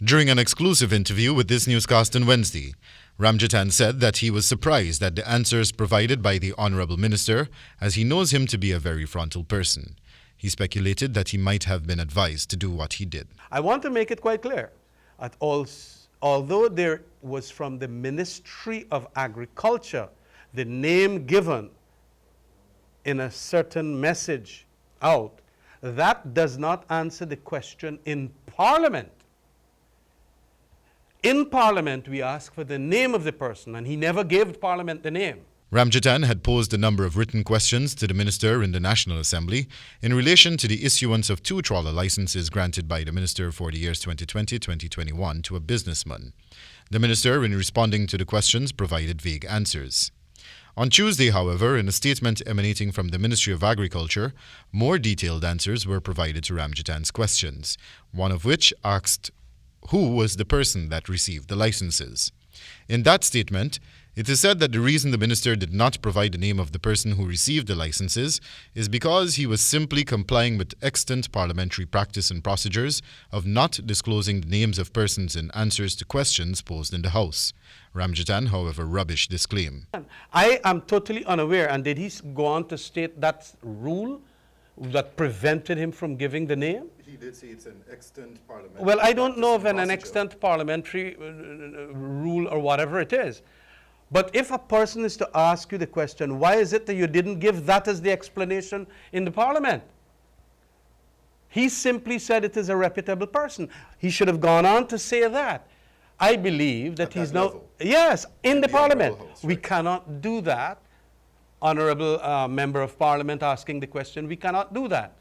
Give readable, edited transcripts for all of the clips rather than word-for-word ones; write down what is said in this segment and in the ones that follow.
During an exclusive interview with this newscast on Wednesday, Ramjattan said that he was surprised at the answers provided by the Honourable Minister, as he knows him to be a very frontal person. He speculated that he might have been advised to do what he did. I want to make it quite clear that although there was from the Ministry of Agriculture the name given in a certain message out, that does not answer the question in Parliament. In Parliament, we ask for the name of the person, and he never gave Parliament the name. Ramjattan had posed a number of written questions to the Minister in the National Assembly in relation to the issuance of 2 trawler licenses granted by the Minister for the years 2020-2021 to a businessman. The Minister, in responding to the questions, provided vague answers. On Tuesday, however, in a statement emanating from the Ministry of Agriculture, more detailed answers were provided to Ramjattan's questions, one of which asked who was the person that received the licenses. In that statement, it is said that the reason the minister did not provide the name of the person who received the licenses is because he was simply complying with extant parliamentary practice and procedures of not disclosing the names of persons in answers to questions posed in the House. Ramjattan, however, rubbished this claim. I am totally unaware, and did he go on to state that rule that prevented him from giving the name? He did say it's an extant parliamentary. Well, I don't know of an extant parliamentary rule or whatever it is. But if a person is to ask you the question, why is it that you didn't give that as the explanation in the Parliament? He simply said it is a reputable person. He should have gone on to say that. I believe that he's now... Yes, in the Parliament. We cannot do that. Honourable Member of Parliament asking the question, we cannot do that.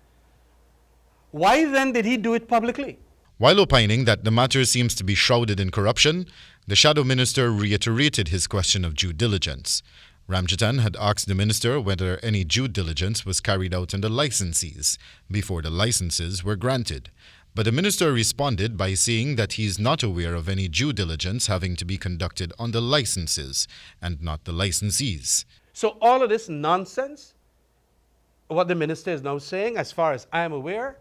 Why then did he do it publicly? While opining that the matter seems to be shrouded in corruption, the Shadow Minister reiterated his question of due diligence. Ramjattan had asked the Minister whether any due diligence was carried out on the licensees before the licenses were granted. But the Minister responded by saying that he is not aware of any due diligence having to be conducted on the licenses and not the licensees. So all of this nonsense, what the Minister is now saying, as far as I am aware,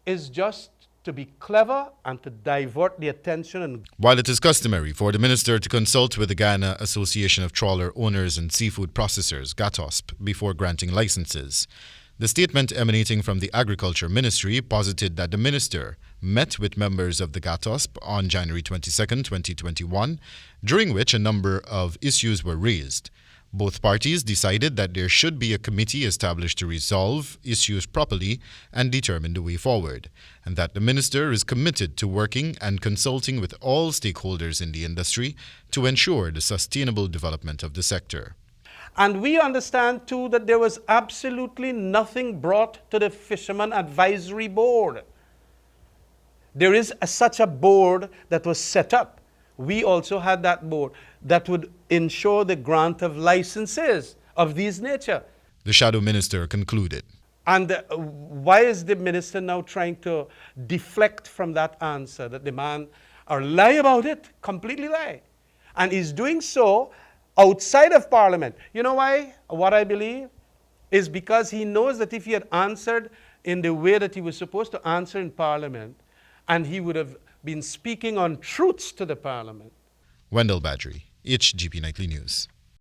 is just to be clever and to divert the attention. While it is customary for the Minister to consult with the Guyana Association of Trawler Owners and Seafood Processors, GATOSP, before granting licenses, the statement emanating from the Agriculture Ministry posited that the Minister met with members of the GATOSP on January 22, 2021, during which a number of issues were raised. Both parties decided that there should be a committee established to resolve issues properly and determine the way forward, and that the Minister is committed to working and consulting with all stakeholders in the industry to ensure the sustainable development of the sector. And we understand too that there was absolutely nothing brought to the Fishermen Advisory Board. There is such a board that was set up. We also had that board that would ensure the grant of licenses of these nature. The Shadow Minister concluded. And why is the Minister now trying to deflect from that answer, that the man, or lie about it, completely lie? And he's doing so outside of Parliament. You know why? What I believe is because he knows that if he had answered in the way that he was supposed to answer in Parliament, and he would have been speaking on truths to the Parliament. Wendell Badri, HGP Nightly News.